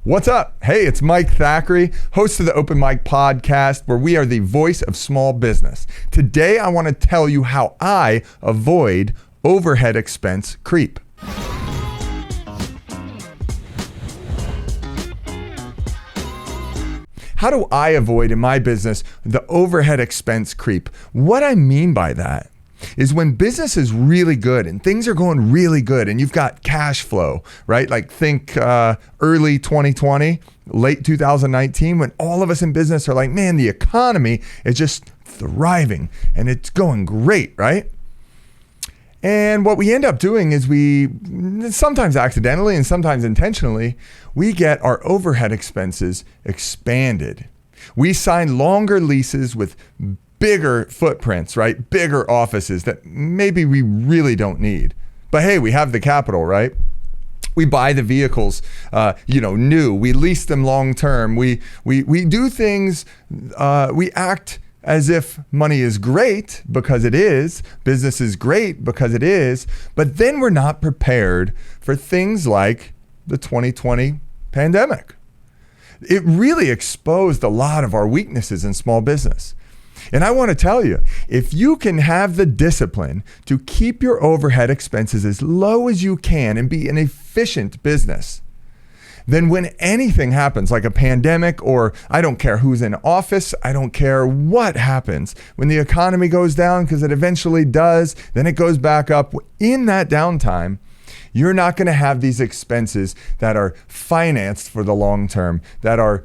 What's up? Hey, it's Mike Thackeray, host of the Open Mic Podcast, where we are the voice of small business. Today, I want to tell you how I avoid overhead expense creep. How do I avoid in my business the overhead expense creep? What I mean by that is when business is really good and things are going really good and you've got cash flow, right? Like think early 2020, late 2019, when all of us in business are like, man, the economy is just thriving and it's going great, right? And what we end up doing is we, sometimes accidentally and sometimes intentionally, we get our overhead expenses expanded. We sign longer leases with bigger footprints, right? Bigger offices that maybe we really don't need. But hey, we have the capital, right? We buy the vehicles, new. We lease them long term. We do things. We act as if money is great because it is. Business is great because it is. But then we're not prepared for things like the 2020 pandemic. It really exposed a lot of our weaknesses in small business. And I want to tell you, if you can have the discipline to keep your overhead expenses as low as you can and be an efficient business, then when anything happens, like a pandemic, or I don't care who's in office, I don't care what happens, when the economy goes down, because it eventually does, then it goes back up. In that downtime, you're not going to have these expenses that are financed for the long term, that are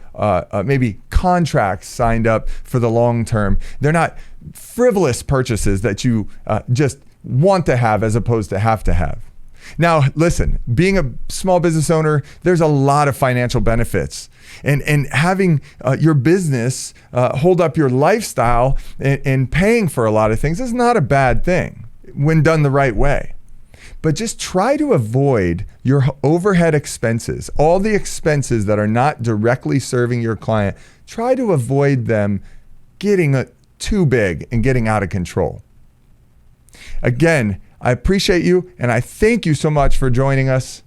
maybe contracts signed up for the long term. They're not frivolous purchases that you just want to have as opposed to have to have. Now, listen, being a small business owner, there's a lot of financial benefits. And having your business hold up your lifestyle and paying for a lot of things is not a bad thing when done the right way. But just try to avoid your overhead expenses, all the expenses that are not directly serving your client. Try to avoid them getting too big and getting out of control. Again, I appreciate you and I thank you so much for joining us.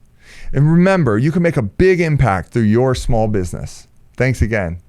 And remember, you can make a big impact through your small business. Thanks again.